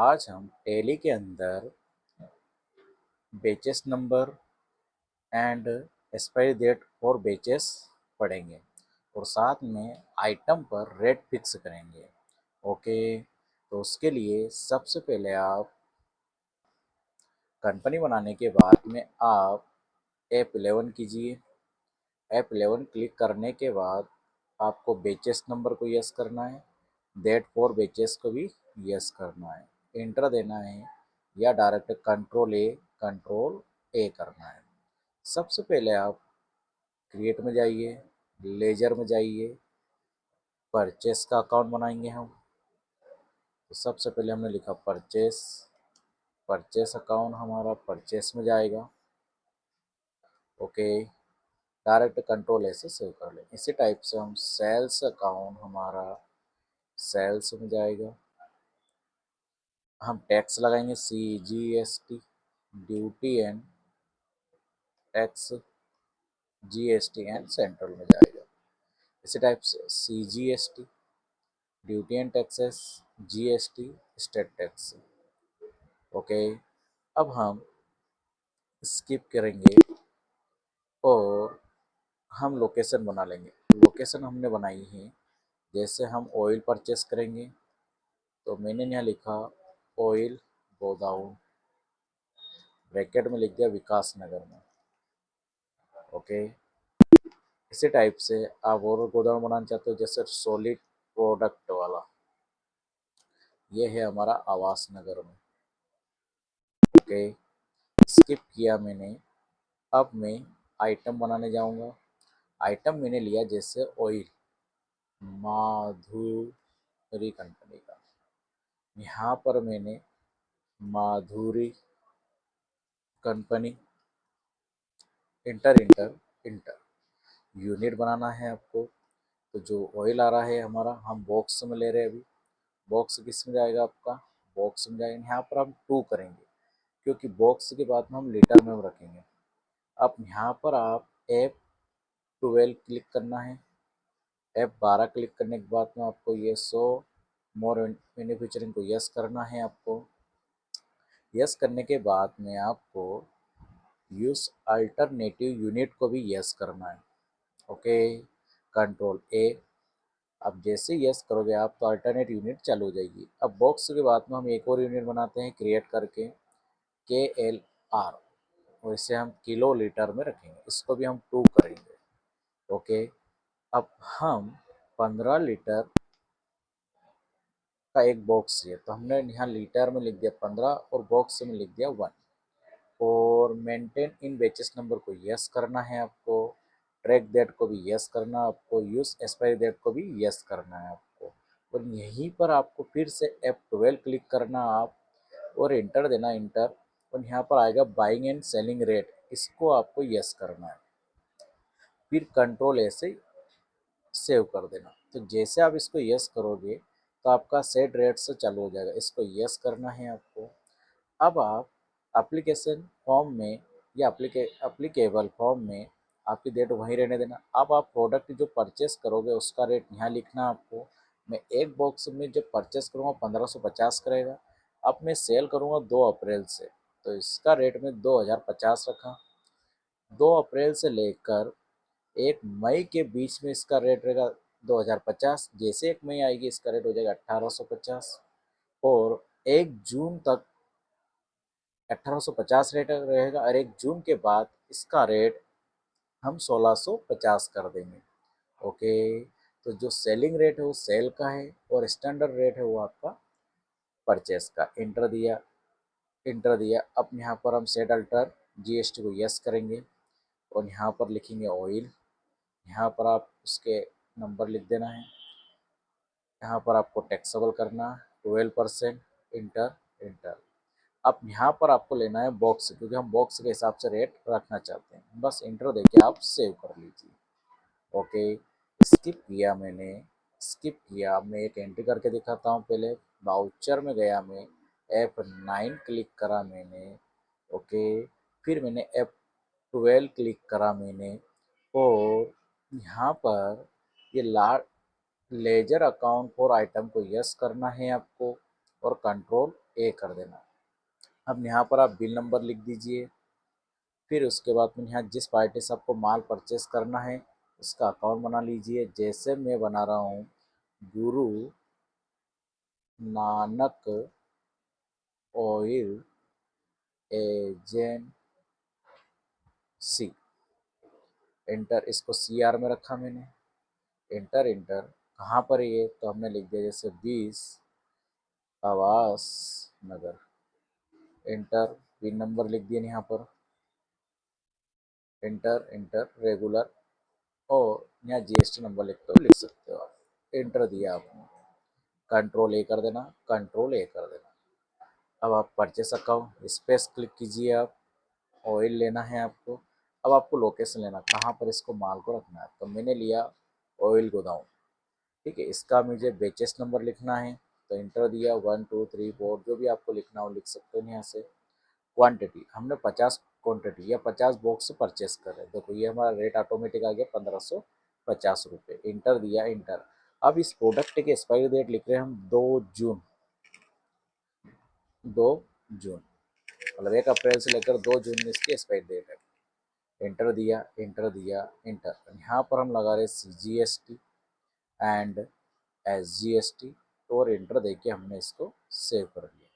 आज हम टैली के अंदर batches number and expiry date और बेचेस पढ़ेंगे और साथ में आइटम पर रेट फिक्स करेंगे। ओके, तो उसके लिए सबसे पहले आप कंपनी बनाने के बाद में आप F11 कीजिए। F11 क्लिक करने के बाद आपको बेचेस नंबर को यस करना है, डेट फॉर बेचेस को भी यस करना है, इंटर देना है या डायरेक्ट कंट्रोल ए करना है। सबसे पहले आप क्रिएट में जाइए, लेजर में जाइए, परचेस का अकाउंट बनाएंगे हम। तो सबसे पहले हमने लिखा परचेस, परचेस अकाउंट हमारा परचेस में जाएगा। ओके, डायरेक्ट कंट्रोल ए से सेव कर लें। इसी टाइप से हम सेल्स अकाउंट हमारा सेल्स में जाएगा। हम टैक्स लगाएंगे CGST, duty and tax, GST and central में जाएगा। इसी टाइप से CGST, duty and taxes, GST, state tax. Okay, अब हम स्किप करेंगे और हम लोकेशन बना लेंगे। लोकेशन हमने बनाई है, जैसे हम ऑयल परचेस करेंगे तो मैंने यहाँ लिखा ऑयल गोदाउन, ब्रैकेट में लिख दिया विकास नगर में। ओके, इसी टाइप से आप और गोदाम बनाना चाहते हो, जैसे सॉलिड प्रोडक्ट वाला, ये है हमारा आवास नगर में। ओके, स्किप किया मैंने। अब मैं आइटम बनाने जाऊंगा। आइटम मैंने लिया जैसे ऑयल माधुरी कंपनी का, यहाँ पर मैंने Madhuri company, inter inter inter, unit बनाना है आपको। तो जो ऑयल आ रहा है हमारा, हम बॉक्स में ले रहे हैं अभी। बॉक्स किस में जाएगा आपका, बॉक्स में जाएगा, यहाँ पर हम 2 करेंगे क्योंकि बॉक्स के बाद में हम लीटर में रखेंगे। अब यहाँ पर आप F12 क्लिक करना है। F12 क्लिक करने के बाद में आपको ये शो मोर मैन्युफैक्चरिंग को यस करना है। आपको यस करने के बाद में आपको यूज अल्टरनेटिव यूनिट को भी यस करना है। ओके, कंट्रोल ए। अब जैसे यस करोगे आप तो अल्टरनेट यूनिट चालू हो जाएगी। अब बॉक्स के बाद में हम एक और यूनिट बनाते हैं क्रिएट करके, KLR, और इसे हम किलो लीटर में रखेंगे। इसको भी हम 2 करेंगे। ओके, अब हम 15 लीटर का एक बॉक्स है तो हमने यहाँ लीटर में लिख दिया 15 और बॉक्स में लिख दिया 1। और मेंटेन इन बेचेस नंबर को यस करना है आपको, ट्रैक डेट को भी यस करना है आपको, यूज एक्सपायरी डेट को भी यस करना है आपको। और यहीं पर आपको फिर से F12 क्लिक करना आप और इंटर देना, इंटर। और यहाँ पर आएगा बाइंग एंड सेलिंग रेट, इसको आपको यस करना है। फिर कंट्रोल ए से सेव कर देना। तो जैसे आप इसको यस करोगे तो आपका सेट रेट से चालू हो जाएगा। इसको यस करना है आपको। अब आप एप्लीकेशन फॉर्म में या एप्लीकेबल फॉर्म में आपकी डेट वहीं रहने देना। अब आप प्रोडक्ट जो परचेस करोगे उसका रेट यहाँ लिखना आपको। मैं एक बॉक्स में जब परचेस करूँगा 1550 करेगा। अब मैं सेल करूँगा 2 अप्रैल से, तो इसका रेट में 2050 रखा। 2 अप्रैल से लेकर 1 मई के बीच में इसका रेट रहेगा 2050। जैसे 1 मई आएगी इसका रेट हो जाएगा 1850। और 1 जून तक 1850 रेट रहेगा और 1 जून के बाद इसका रेट हम 1650 कर देंगे। ओके, तो जो सेलिंग रेट है वो सेल का है और स्टैंडर्ड रेट है वो आपका परचेस का। इंटर दिया, इंटर दिया। अब यहाँ पर हम सेट अल्टर GST को यस करेंगे और यहाँ पर लिखेंगे ऑयल। यहाँ पर आप उसके नंबर लिख देना है। यहाँ पर आपको टैक्सेबल करना 12%, इंटर इंटर। अब यहाँ पर आपको लेना है बॉक्स, क्योंकि हम बॉक्स के हिसाब से रेट रखना चाहते हैं। बस इंटर देके आप सेव कर लीजिए। ओके, स्किप किया मैंने, स्किप किया। मैं एक एंट्री करके दिखाता हूँ। पहले बाउचर में गया, मैं F9 क्लिक करा मैंने। ओके, फिर मैंने F12 क्लिक करा मैंने और यहाँ पर ये लेजर अकाउंट फॉर आइटम को यस करना है आपको और कंट्रोल ए कर देना। अब यहाँ पर आप बिल नंबर लिख दीजिए। फिर उसके बाद में यहाँ जिस पार्टी से आपको माल परचेस करना है उसका अकाउंट बना लीजिए। जैसे मैं बना रहा हूँ Guru Nanak oil agency, inter, इसको CR में रखा मैंने, इंटर इंटर। कहाँ पर ये, तो हमने लिख दिया जैसे 20 आवास नगर, इंटर। पिन नंबर लिख दिया यहाँ पर, इंटर इंटर रेगुलर, और यहाँ GST नंबर लिखते हो लिख सकते हो आप, इंटर दिया आपने। कंट्रोल ए कर देना, कंट्रोल ए कर देना। अब आप परचेस अकाउंट स्पेस क्लिक कीजिए। आप ऑयल लेना है आपको। अब आपको लोकेशन लेना, कहाँ पर इसको माल को रखना है, तो मैंने लिया ऑयल गोदाम, ठीक है। इसका मुझे बेचेस नंबर लिखना है, तो इंटर दिया, 1 2 3 4, जो भी आपको लिखना हो लिख सकते हो यहाँ से। क्वांटिटी हमने 50 क्वांटिटी या 50 बॉक्स परचेस कर रहे हैं। देखो ये हमारा रेट ऑटोमेटिक आ गया 1550 रुपये, इंटर दिया, इंटर। अब इस प्रोडक्ट की एक्सपायरी डेट लिख रहे हैं हम 2 जून, 2 जून, मतलब 1 अप्रैल से लेकर 2 जून में इसकी एक्सपायरी डेट है। इंटर दिया, इंटर दिया, इंटर। यहाँ पर हम लगा रहे CGST एंड SGST, और इंटर देके हमने इसको सेव कर लिया,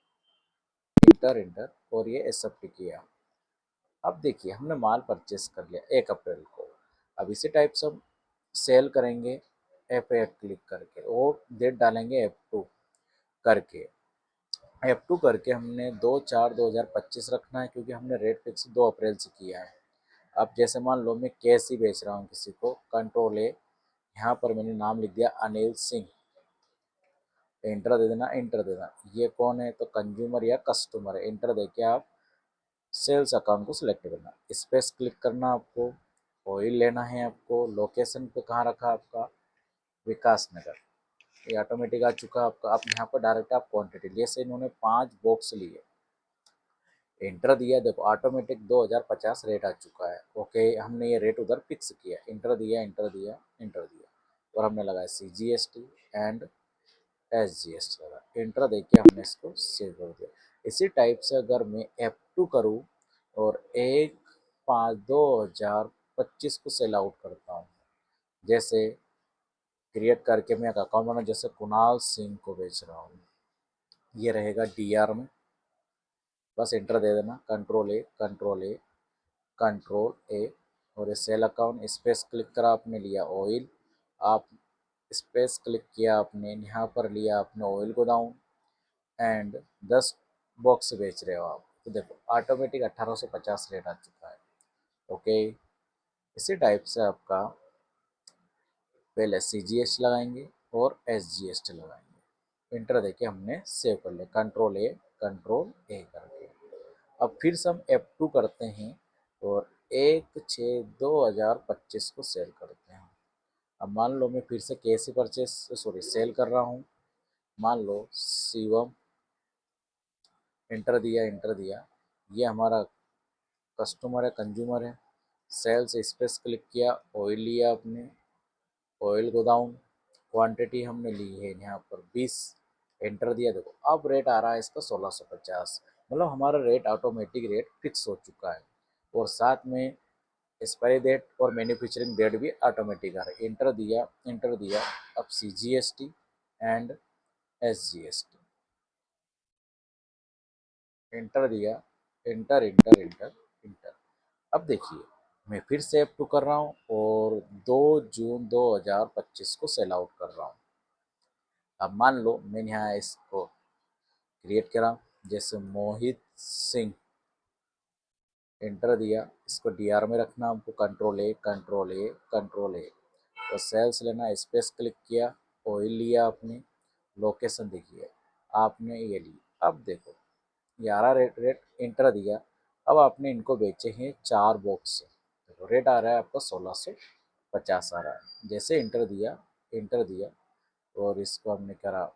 इंटर इंटर, और ये एक्सेप्ट किया। अब देखिए हमने माल परचेस कर लिया 1 अप्रैल को। अब इसी टाइप से हम सेल करेंगे F8 क्लिक करके, और डेट डालेंगे F2 करके। F2 करके हमने 2/4/2025 रखना है, क्योंकि हमने रेट फिक्स 2 अप्रैल से किया है। अब जैसे मान लो मैं कैश ही बेच रहा हूँ किसी को, कंट्रोल ए, यहाँ पर मैंने नाम लिख दिया अनिल सिंह, इंटर दे देना, इंटर दे देना। ये कौन है, तो कंज्यूमर या कस्टमर है, इंटर दे के आप सेल्स अकाउंट को सिलेक्ट करना, स्पेस क्लिक करना आपको। ऑयल लेना है आपको, लोकेशन पे कहाँ रखा आपका, विकास नगर, ये ऑटोमेटिक आ चुका आपका। आप यहाँ पर डायरेक्ट आप क्वांटिटी, जैसे इन्होंने 5 बॉक्स लिए, इंटर दिया, देखो ऑटोमेटिक 2050 रेट आ चुका है। ओके, हमने ये रेट उधर फिक्स किया, इंटर दिया, इंटर दिया, इंटर दिया, और हमने लगाया CGST एंड SGST लगा, इंटर देके हमने इसको सेव कर दिया। इसी टाइप से अगर मैं F2 करूँ और 1/5/2025 को सेल आउट करता हूँ, जैसे क्रिएट करके मैं एक अकाउंट बना, जैसे कुणाल सिंह को बेच रहा हूँ, ये रहेगा DR में, बस इंटर दे देना, कंट्रोल ए, कंट्रोल ए, कंट्रोल ए, और ये सेल अकाउंट, स्पेस क्लिक करा आपने, लिया ऑयल, आप स्पेस क्लिक किया आपने, यहाँ पर लिया आपने ऑयल गोदाम, एंड 10 बॉक्स बेच रहे हो आप, तो देखो ऑटोमेटिक 1850 रेट आ चुका है। ओके, इसी टाइप से आपका पहले CGST लगाएंगे और SGST लगाएंगे, इंटर देके हमने सेव कर लिया, कंट्रोल ए करके। अब फिर से हम F2 करते हैं और 1/6/2025 को सेल करते हैं। अब मान लो मैं फिर से कैसे परचेस सॉरी सेल कर रहा हूँ, मान लो शिवम, इंटर दिया, इंटर दिया, ये हमारा कस्टमर है, कंज्यूमर है। सेल्स स्पेस क्लिक किया, ऑयल लिया आपने, ऑयल गोदाम, क्वांटिटी हमने ली है यहाँ पर 20, एंटर दिया, देखो अब रेट आ रहा है इसका 1650, मतलब हमारा रेट ऑटोमेटिक रेट फिक्स हो चुका है, और साथ में एक्सपायरी डेट और मैन्युफैक्चरिंग डेट भी ऑटोमेटिक आ रहा है, इंटर दिया, इंटर दिया। अब CGST एंड SGST, इंटर दिया, इंटर इंटर इंटर इंटर। अब देखिए मैं फिर से F2 कर रहा हूँ और 2 जून 2025 को सेल आउट कर रहा हूँ। अब मान लो मैंने यहाँ इसको क्रिएट करा, जैसे मोहित सिंह, इंटर दिया, इसको DR में रखना हमको, कंट्रोल ए, कंट्रोल ए, कंट्रोल ए, और सेल्स लेना, स्पेस क्लिक किया, ऑयल लिया आपने, लोकेशन देखिए आपने ये ली। अब देखो 11 रेट रेट, इंटर दिया। अब आपने इनको बेचे हैं 4 बॉक्स, देखो रेट आ रहा है आपका 1650 आ रहा है, जैसे इंटर दिया, इंटर दिया, और इसको हमने करा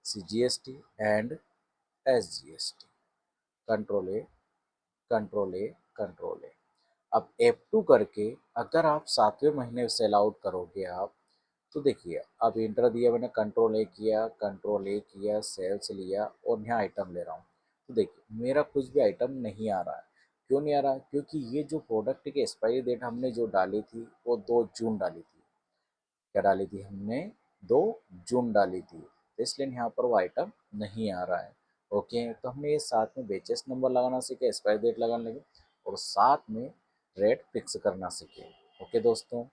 CGST and SGST, control A, control A, control ए। अब F2 करके अगर आप 7वें महीने सेल आउट करोगे आप, तो देखिए अब इंटर दिया मैंने, कंट्रोल ए किया, सेल्स लिया और यहाँ आइटम ले रहा हूँ। तो देखिए मेरा कुछ भी आइटम नहीं आ रहा है। क्यों नहीं आ रहा है? क्योंकि ये जो प्रोडक्ट की एक्सपायरी डेट हमने जो डाली थी वो 2 जून डाली थी। क्या डाली थी हमने? 2 जून डाली थी, तो इसलिए यहाँ पर वो आइटम नहीं आ रहा है। ओके, तो हमने ये साथ में बेचेस नंबर लगाना सीखे, एक्सपायरी डेट लगाने लगे और साथ में रेट फिक्स करना सीखे। ओके दोस्तों।